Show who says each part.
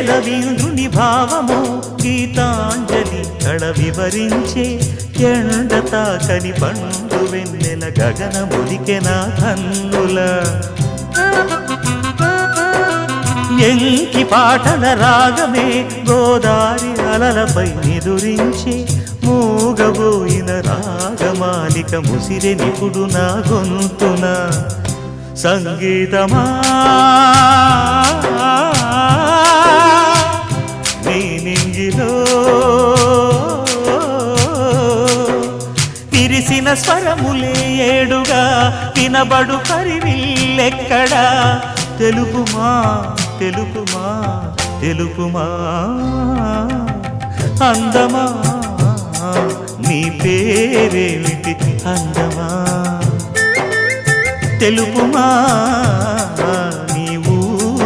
Speaker 1: రవీంద్రుని భావము గీతాంజలి కళ వివరించే ఎండ తాకని పండు వెన్నెల గగనముదికెన కన్నుల ఎంకి పాటల రాగమే గోదారి అలలపై నిదురించే మూగబోయిన రాగమాలిక ముసిరె నిపుడు నా గొంతున సంగీతమా నీ నింగిలో తిరిసిన స్వరములే ఏడుగా వినబడు పరివిల్లెక్కడా తెలుపుమా తెలుపుమా తెలుపుమా అందమా నీ పేరేమిటి అందమా తెలుపుమా